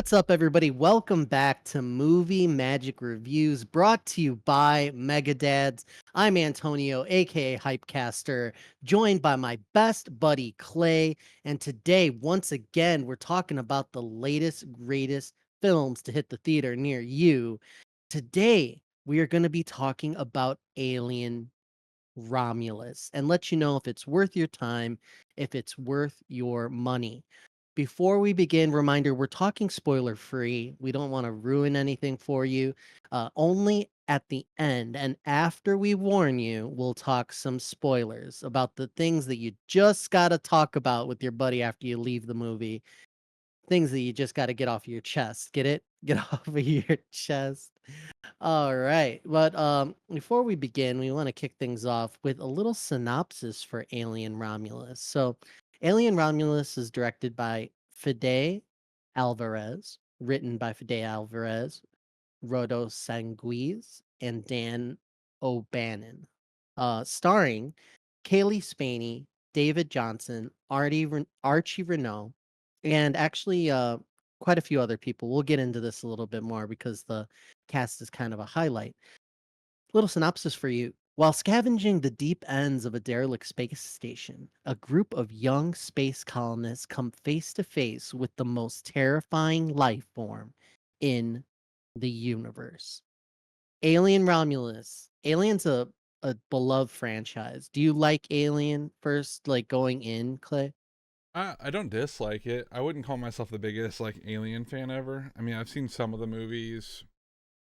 What's up, everybody? Welcome back to Movie Magic Reviews, brought to you by MegaDads. I'm Antonio, aka Hypecaster, joined by my best buddy Clay. And today, once again, we're talking about the latest, greatest films to hit the theater near you. Today, we are going to be talking about Alien Romulus and let you know if it's worth your time, if it's worth your money. Before we begin, reminder, we're talking spoiler free. We don't want to ruin anything for you. Only at the end and after we warn you, we'll talk some spoilers about the things that you just got to talk about with your buddy after you leave the movie. Things that you just got to get off your chest. Get it? Get off of your chest. All right. But before we begin, we want to kick things off with a little synopsis for Alien Romulus. So, Alien Romulus is directed by Fede Alvarez, written by Fede Alvarez, Rodo Sanguiz, and Dan O'Bannon. Starring Kaylee Spaney, David Johnson, Archie Renault, and actually quite a few other people. We'll get into this a little bit more because the cast is kind of a highlight. Little synopsis for you. While scavenging the deep ends of a derelict space station, a group of young space colonists come face to face with the most terrifying life form in the universe. Alien Romulus. Alien's a beloved franchise. Do you like Alien first, like going in, Clay? I don't dislike it. I wouldn't call myself the biggest Alien fan ever. I mean, I've seen some of the movies.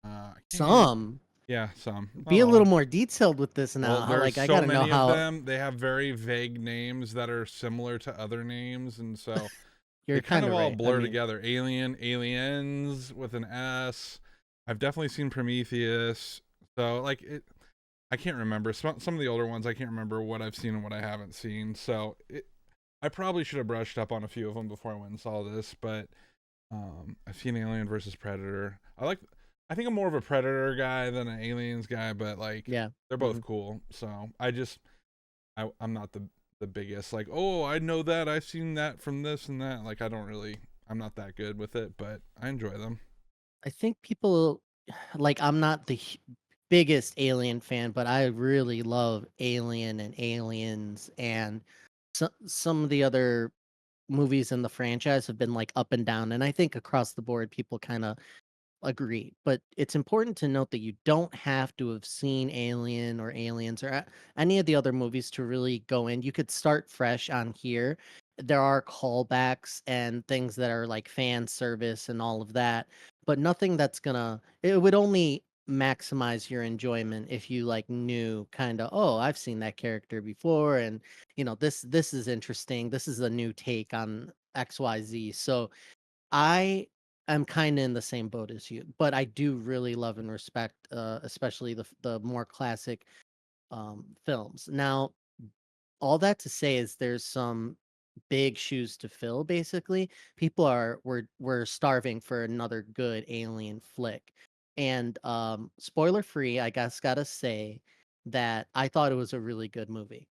I can't. Some. Yeah, some, Be not a little all. more detailed with this Well, now. there's Like I so gotta know many of how them. They have very vague names that are similar to other names, and so you're they kind kind of of all right. I blur mean, together. Aliens with an S. I've definitely seen Prometheus. So I can't remember some of the older ones. I can't remember what I've seen and what I haven't seen. So I probably should have brushed up on a few of them before I went and saw this, but I've seen Alien versus Predator. I think I'm more of a Predator guy than an Aliens guy, but yeah. they're hmm both cool. So I'm not the biggest oh, I know that, I've seen that from this and that. I'm not that good with it, but I enjoy them. I think people like I'm not the biggest Alien fan, but I really love Alien and Aliens and some of the other movies in the franchise have been like up and down, and I think across the board people kind of agree. But it's important to note that you don't have to have seen Alien or Aliens or any of the other movies to really go in. You could start fresh on here. There are callbacks and things that are like fan service and all of that, but nothing that's gonna, it would only maximize your enjoyment if you like knew kind of, oh, I've seen that character before, and this is interesting. This is a new take on XYZ. So I am kinda in the same boat as you, but I do really love and respect, especially the more classic, films. Now, all that to say is there's some big shoes to fill, basically. People are we're starving for another good alien flick. And, spoiler free, I guess gotta say that I thought it was a really good movie,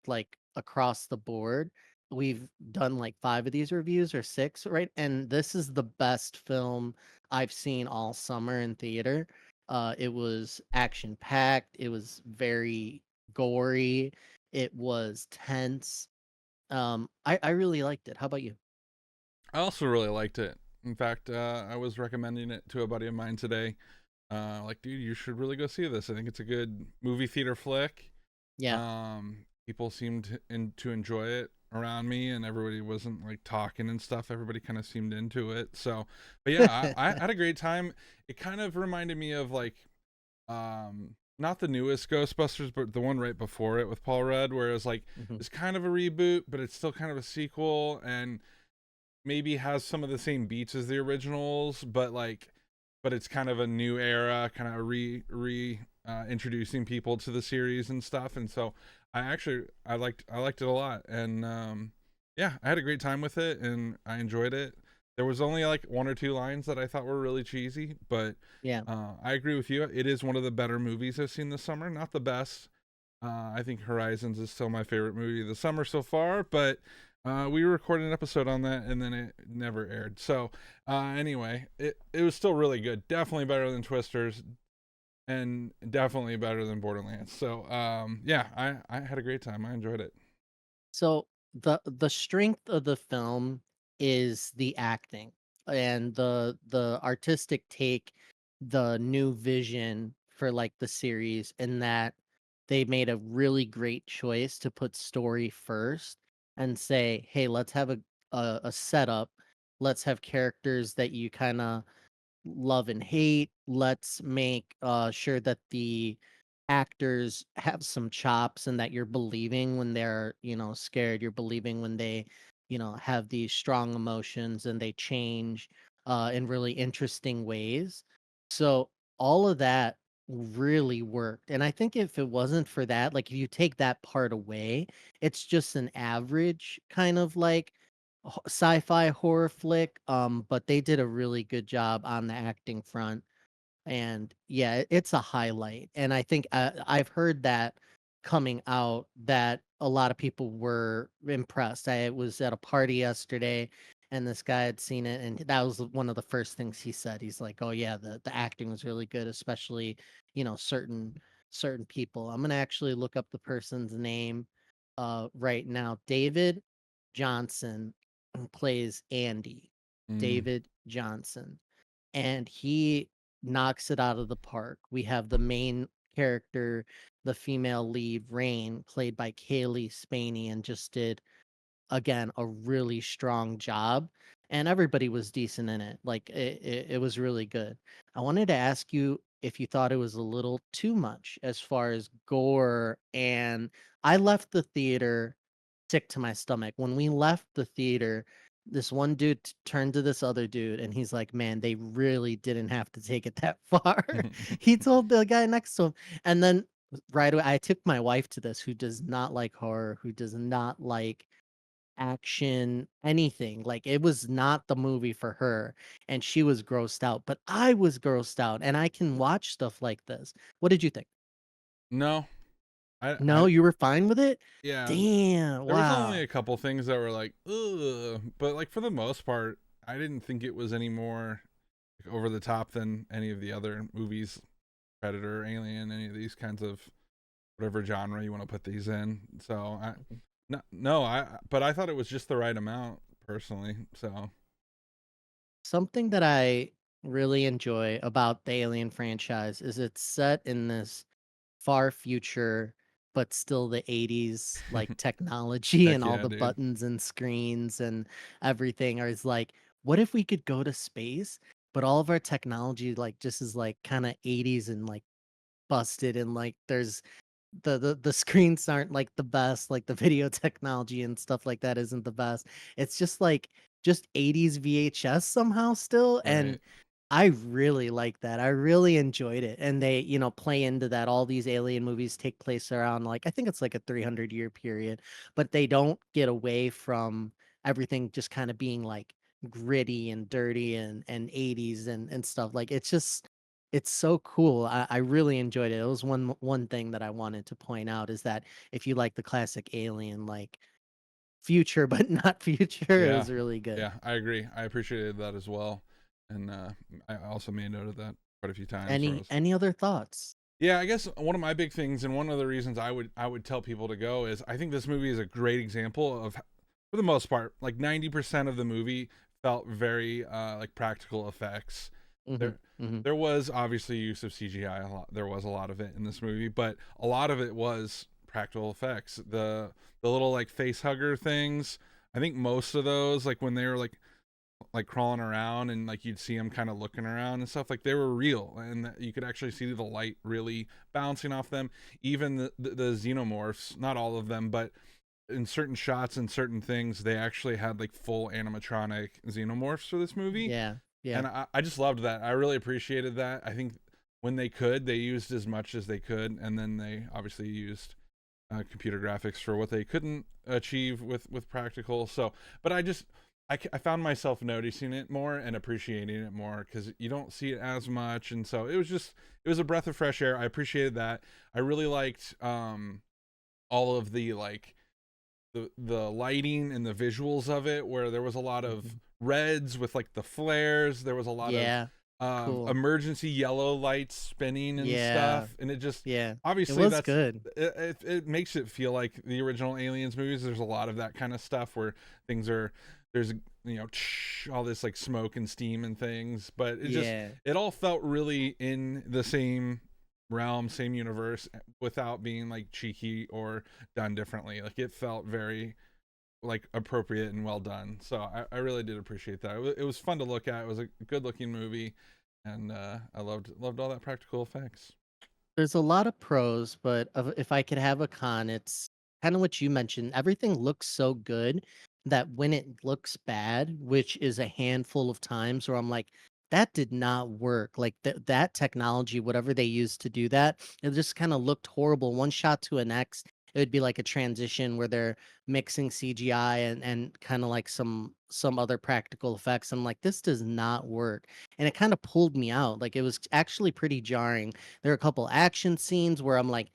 like, across the board. We've done, like, 5 of these reviews or 6, right? And this is the best film I've seen all summer in theater. It was action-packed, it was very gory, it was tense. I really liked it. How about you? I also really liked it. In fact, I was recommending it to a buddy of mine today. Dude, you should really go see this. I think it's a good movie theater flick. Yeah. People seemed to enjoy it around me, and everybody wasn't talking and stuff. Everybody kind of seemed into it. So, but yeah, I had a great time. It kind of reminded me of not the newest Ghostbusters, but the one right before it with Paul Rudd, where it's Mhm. it's kind of a reboot, but it's still kind of a sequel, and maybe has some of the same beats as the originals, but it's kind of a new era, kind of re introducing people to the series and stuff. And so I liked it a lot, and yeah, I had a great time with it, and I enjoyed it. There was only one or two lines that I thought were really cheesy, but Yeah. I agree with you. It is one of the better movies I've seen this summer. Not the best. I think Horizons is still my favorite movie of the summer so far, but We recorded an episode on that, and then it never aired. So, anyway, it was still really good. Definitely better than Twisters, and definitely better than Borderlands. So, yeah, I had a great time. I enjoyed it. So the strength of the film is the acting and the artistic take, the new vision for like the series, and that they made a really great choice to put story first and say, hey, let's have a setup. Let's have characters that you kind of love and hate. Let's make sure that the actors have some chops and that you're believing when they're, scared. You're believing when they, have these strong emotions and they change in really interesting ways. So all of that really worked. And I think if it wasn't for that, like if you take that part away, it's just an average kind of like sci-fi horror flick, but they did a really good job on the acting front, and yeah, it's a highlight, and I think, I've heard that coming out that a lot of people were impressed. I was at a party yesterday, and this guy had seen it, and that was one of the first things he said. He's like, "Oh yeah, the acting was really good, especially, certain people." I'm gonna actually look up the person's name, right now. David Johnson plays Andy. Mm, David Johnson, and he knocks it out of the park. We have the main character, the female lead, Rain, played by Kaylee Spaney, and just did, again, a really strong job, and everybody was decent in it. Like, it was really good. I wanted to ask you if you thought it was a little too much as far as gore, and I left the theater sick to my stomach. When we left the theater, this one dude turned to this other dude, and he's like, "Man, they really didn't have to take it that far." He told the guy next to him, and then right away, I took my wife to this, who does not like horror, who does not like action, anything. Like, it was not the movie for her, and she was grossed out, but I was grossed out, and I can watch stuff like this. What did you think? no, No, I you were fine with it? yeah, Damn, there was only wow. a couple things that were like, ugh, but like for the most part, I didn't think it was any more like, over the top than any of the other movies, Predator, Alien, any of these kinds of whatever genre you want to put these in. So no, no, but I thought it was just the right amount personally. So Something that I really enjoy about the Alien franchise is it's set in this far future, but still the 80s, like, technology heck and all yeah, the dude. buttons and screens and everything is like, what if we could go to space, but all of our technology, like, just is, like, kinda 80s and, like, busted, and, like, there's the screens aren't, like, the best, like, the video technology and stuff like that isn't the best. It's just, like, just 80s VHS somehow still, and Right. I really like that. I really enjoyed it, and they, play into that. All these alien movies take place around, like, I think it's like a 300-year period, but they don't get away from everything just kinda being, like, gritty and dirty and 80s and stuff. Like, it's so cool. I really enjoyed it. It was one thing that I wanted to point out is that if you like the classic Alien, like, future but not future, it Yeah. was really good. Yeah, I agree. I appreciated that as well. And I also made note of that quite a few times where I was Any other thoughts? yeah, I guess one of my big things and one of the reasons I would tell people to go is I think this movie is a great example of for the most part, like 90% of the movie felt very like practical effects. Mhm, There mhm. there was obviously use of CGI a lot. There was a lot of it in this movie, but a lot of it was practical effects. The little like face hugger things, I think most of those like when they were like crawling around and like you'd see them kind of looking around and stuff like they were real and you could actually see the light really bouncing off them, even the xenomorphs, not all of them, but in certain shots and certain things they actually had like full animatronic xenomorphs for this movie. Yeah, yeah. And I just loved that. I really appreciated that. I think when they could they used as much as they could, and then they obviously used computer graphics for what they couldn't achieve with practical. So, but I found myself noticing it more and appreciating it more because you don't see it as much, and so it was a breath of fresh air. I appreciated that. I really liked all of the like the lighting and the visuals of it, where there was a lot of Mhm. reds with like the flares. There was a lot of Yeah. Cool. emergency yellow lights spinning and Yeah. stuff, and it just Yeah. It obviously was that's good. it makes it feel like the original Aliens movies. There's a lot of that kind of stuff where things are there's all this like smoke and steam and things, but Yeah. it all felt really in the same realm, same universe, without being like cheeky or done differently. Like it felt very like appropriate and well done. So I really did appreciate that. It was fun to look at. It was a good looking movie, and I loved all that practical effects. There's a lot of pros, but if I could have a con, it's kind of what you mentioned. Everything looks so good that when it looks bad, which is a handful of times where I'm like, that did not work. Like that technology, whatever they used to do that, it just kind of looked horrible. One shot to a next, it would be like a transition where they're mixing CGI and kind of like some other practical effects. I'm like, this does not work. And it kind of pulled me out. Like it was actually pretty jarring. There are a couple action scenes where I'm like,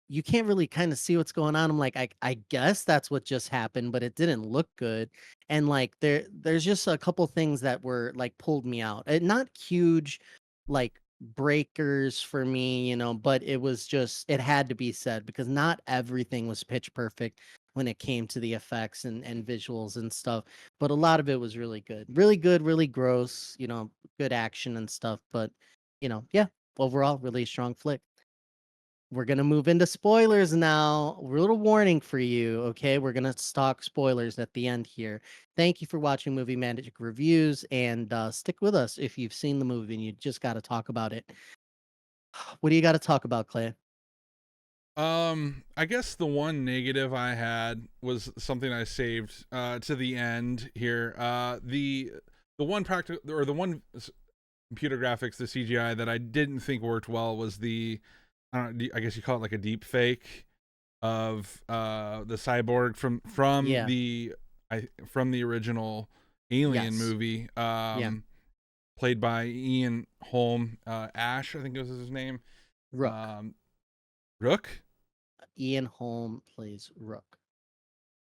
you can't really kind of see what's going on. I'm like, I guess that's what just happened, but it didn't look good. And like there's just a couple things that were like pulled me out. Not huge like breakers for me, but it was just it had to be said because not everything was pitch perfect when it came to the effects and visuals and stuff. But a lot of it was really good. Really good, really gross, good action and stuff. But yeah, overall, really strong flick. We're gonna move into spoilers now. A little warning for you, okay? We're gonna stock spoilers at the end here. Thank you for watching Movie Magic Reviews, and stick with us if you've seen the movie and you just got to talk about it. What do you got to talk about, Clay? I guess the one negative I had was something I saved to the end here. The one practical or the one computer graphics, the CGI that I didn't think worked well was the I don't know, I guess you call it like a deep fake of the cyborg Yeah. from the original Alien Yes. movie, Yeah. played by Ian Holm, Ash, I think was his name. Rook. Um, Rook. Ian Holm plays Rook.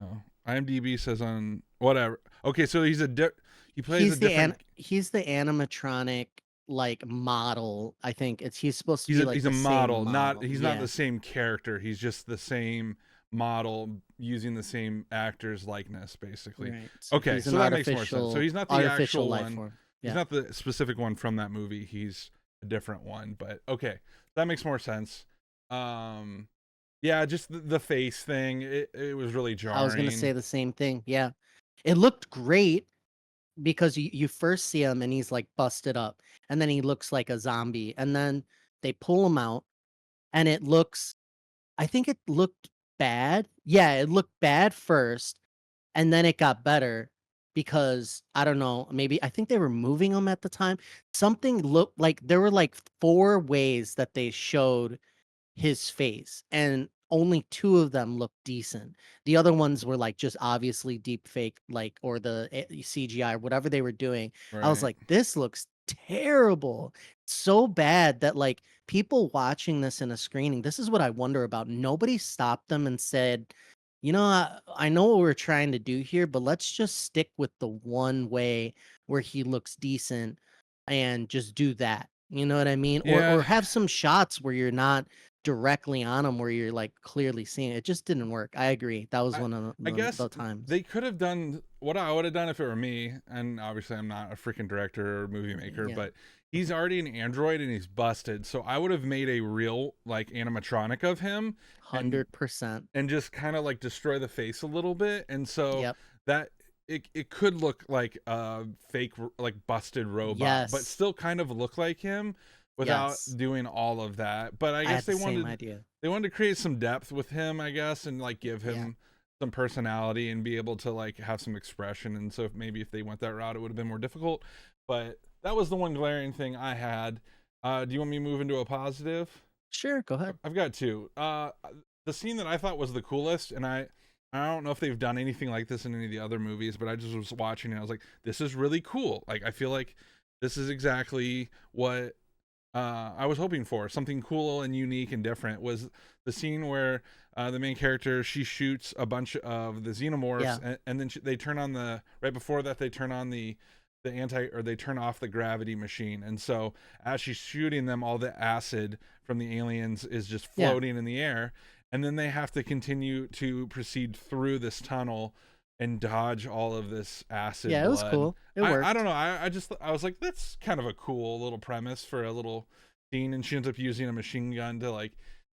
Oh, IMDb says on whatever. Okay, so he plays a different. He's the animatronic like model. I think he's supposed to be like He's a the same model, not model. he's not Yeah. the same character. He's just the same model using the same actor's likeness, basically. Right. So Okay, he's an so that makes more sense. So he's not the artificial actual life one. form. He's Yeah. not the specific one from that movie. He's a different one. But okay, that makes more sense. Um, yeah, just the face thing. It was really I was gonna say jarring. the same thing. Yeah. It looked great because you first see him and he's like busted up, and then he looks like a zombie, and then they pull him out, and it looks I think it looked bad. Yeah, it looked bad first, and then it got better because I don't know, maybe I think they were moving him at the time. Something looked like there were like 4 ways that they showed his face, and only 2 of them looked decent. The other ones were, like, just obviously deep fake, like, or the CGI or whatever they were doing. I was Right. like, "This looks terrible." So bad that, like, people watching this in a screening this is what I wonder about. Nobody stopped them and said, "You know, I know what we're trying to do here, but let's just stick with the one way where he looks decent and just do that." You know what I mean? Or Yeah, have some shots where you're not directly on them where you're, like, clearly seeing it. It just didn't work. I agree. That was I one of I guess the times. they could have done what I would have done if it were me, and obviously I'm not a freaking director or movie maker, Yeah. but he's already an android and he's busted. So I would have made a real like animatronic of him and 100%. just kind of like destroy the face a little bit. And so Yep. that it could look like a fake like busted robot, but Yes. still kind of look like him without Yes. doing all of that. But I I guess had the same idea. they wanted to create some depth with him, I guess, and like give Yeah. him some personality and be able to like have some expression. And so maybe if they went that route, it would have been more difficult. But that was the one glaring thing I had. Do you want me to move into a positive? Sure, go ahead. I've got two. The scene that I thought was the coolest, and I don't know if they've done anything like this in any of the other movies, but I just was watching and I was like, this is really cool. Like I feel like this is exactly what I was hoping for. Something cool and unique and different was the scene where the main character, she shoots a bunch of the xenomorphs, Yeah. and then they turn on the right before that they turn on the anti, or they turn off the gravity machine, and so as she's shooting them, all the acid from the aliens is just Yeah. floating in the air, and then they have to continue to proceed through this tunnel and dodge all of this acid Yeah, it was blood. cool. It I don't worked. know. I was like, that's kind of a cool little premise for a little scene, and she ends up using a machine gun to like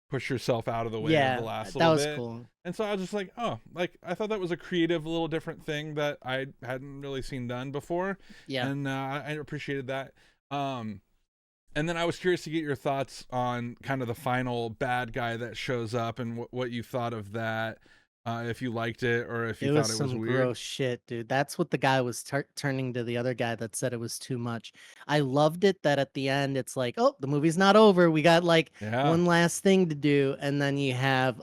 push herself out of the way of the Yeah, last that little was bit. cool. And so I was just like, oh, like I thought that was a creative, little different thing that I hadn't really seen done before, Yeah. and I appreciated that. Um, and then I was curious to get your thoughts on kind of the final bad guy that shows up and what you thought of that. If you liked it or if you It was thought it was some weird. gross shit, dude. That's what the guy was turning to the other guy that said it was too much. I loved it that at the end it's like, "Oh, the movie's not over. We got like Yeah. one last thing to do." And then you have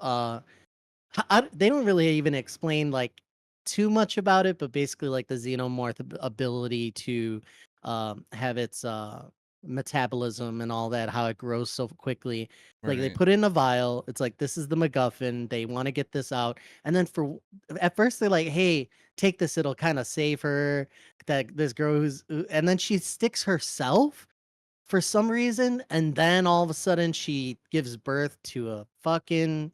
they don't really even explain like too much about it, but basically like the xenomorph ability to have its metabolism and all that, how it grows so quickly. Like they Right. put it in a vial. It's like this is the MacGuffin. They want to get this out, and then at first they're like, "Hey, take this. It'll kind of save her." That this girl and then she sticks herself for some reason, and then all of a sudden she gives birth to a fucking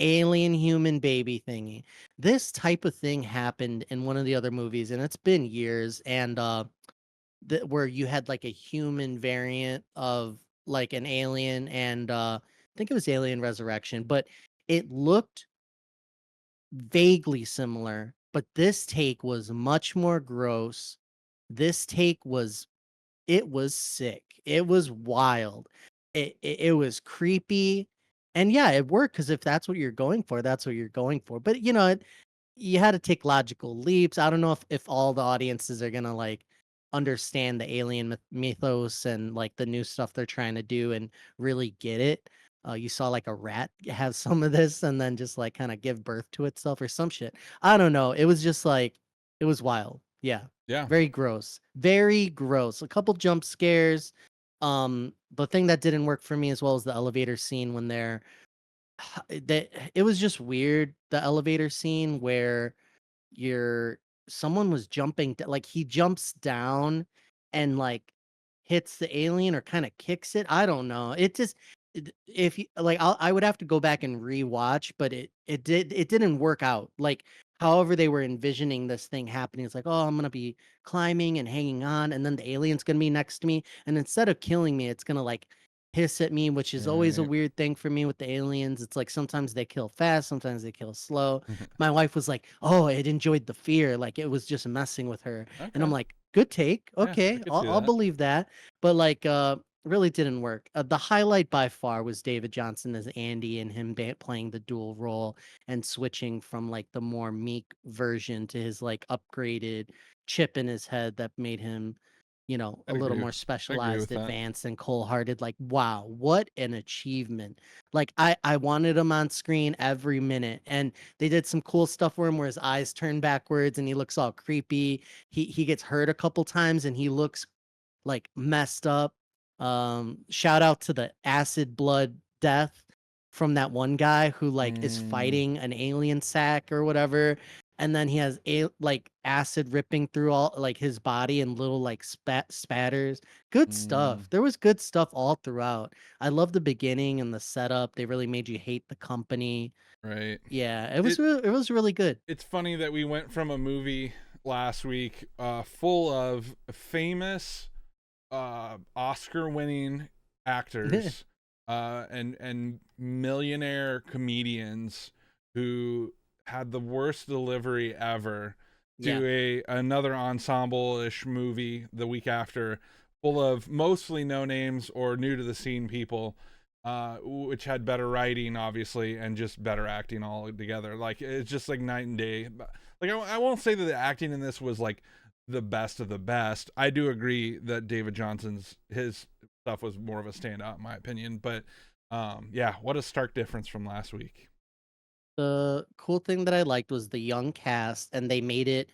alien human baby thingy. This type of thing happened in one of the other movies, and it's been years. And where you had like a human variant of like an alien, and I think it was Alien Resurrection, but it looked vaguely similar. But this take was much more gross. This take was it was sick. It was wild. It was creepy, and yeah, it worked because if that's what you're going for, that's what you're going for. But, you had to take logical leaps. I don't know if all the audiences are gonna, like, understand the alien mythos and, like, the new stuff they're trying to do and really get it. You saw, like, a rat have some of this and then just, like, kinda give birth to itself or some shit. I don't know. It was just, like it was wild. Yeah. Yeah. Very gross. Very gross. A couple jump scares. The thing that didn't work for me as well as the elevator scene when they're that it was just weird, the elevator scene where you're someone was like he jumps down and like hits the alien or kind of kicks it. I don't know. It just if you like I would have to go back and rewatch, but it didn't work out. Like however they were envisioning this thing happening. It's like, oh, I'm gonna be climbing and hanging on, and then the alien's gonna be next to me. And instead of killing me, it's gonna like hiss at me, which is always a Right. weird thing for me with the aliens. It's like sometimes they kill fast, sometimes they kill slow. My wife was like, "Oh, it enjoyed the fear, like, it was just messing with her." And I'm Okay. like, "Good take. Yeah, I Okay, could I'll see I'll that. believe that." But, like, really didn't work. The highlight by far was David Johnson as Andy and him playing the dual role and switching from, like, the more meek version to his, like, upgraded chip in his head that made him, a I'd little agree. more I agree specialized, with that. advanced, and cold-hearted. Like, wow, what an achievement. Like, I wanted him on screen every minute, and they did some cool stuff for him where his eyes turn backwards and he looks all creepy. He gets hurt a couple times and he looks like messed up. Shout out to the acid blood death from that one guy who like is Mm, fighting an alien sack or whatever. And then he has like acid ripping through all like his body and little like spatters. Good stuff. mm, There was good stuff all throughout. I love the beginning and the setup. They really made you hate the company. right. Yeah, It it was really good. it's funny that we went from a movie last week full of famous Oscar winning actors and millionaire comedians who had the worst delivery ever Yeah. to a another ensemble-ish movie the week after full of mostly no names or new to the scene people, which had better writing obviously and just better acting all together. Like it's just like night and day. Like I won't say that the acting in this was like the best of the best. I do agree that David Johnson's his stuff was more of a standout in my opinion, but yeah, what a stark difference from last week. The cool thing that I liked was the young cast, and they made it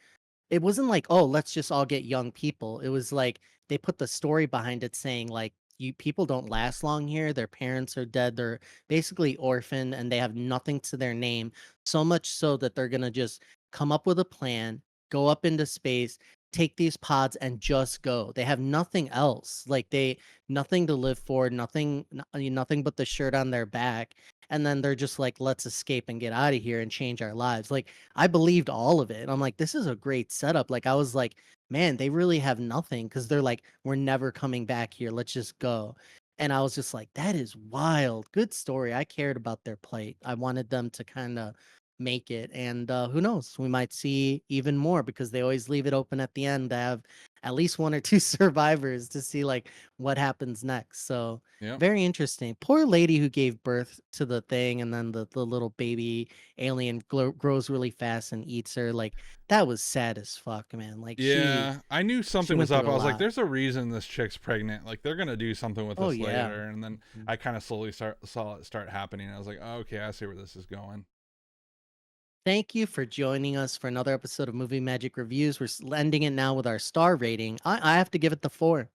wasn't like, "Oh, let's just all get young people." It was like they put the story behind it saying like you people don't last long here. Their parents are dead. They're basically orphaned and they have nothing to their name. So much so that they're gonna just come up with a plan, go up into space, take these pods and just go. They have nothing else. Like they nothing to live for, nothing but the shirt on their back. And then they're just like, let's escape and get out of here and change our lives. Like I believed all of it. I'm like, this is a great setup. Like I was like, man, they really have nothing because they're like, we're never coming back here. Let's just go. And I was just like, that is wild. Good story. I cared about their plight. I wanted them to kind of make it. And who knows? We might see even more because they always leave it open at the end to have at least one or two survivors to see like what happens next. So Yeah. very interesting. Poor lady who gave birth to the thing and then the little baby alien grows really fast and eats her. Like that was sad as fuck, man. Like Yeah, I knew she something was went through up. a I was like, lot. "There's a reason this chick's pregnant. Like, they're gonna do something with Oh this yeah. later." And then Mhm. I kind of slowly saw it start happening. I was like, oh, "Okay, I see where this is going." Thank you for joining us for another episode of Movie Magic Reviews. We're ending it now with our star rating. I have to give it the 4.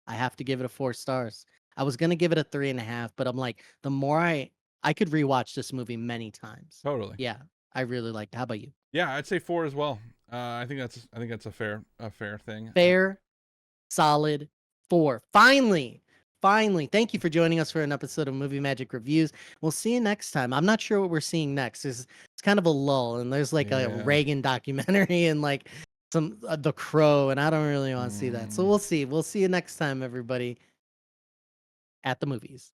I have to give it a 4 stars. I was gonna give it a 3.5, but I'm like, the more I could rewatch this movie many times. Totally. Yeah, I really liked it. How about you? Yeah, I'd say 4 as well. I think that's a fair thing. Fair, solid 4. Finally. Thank you for joining us for an episode of Movie Magic Reviews. We'll see you next time. I'm not sure what we're seeing next. It's kind of a lull, and there's like a Yeah. Reagan documentary and like some The Crow, and I don't really want to see that. So Mm. we'll see. We'll see you next time, everybody, at the movies.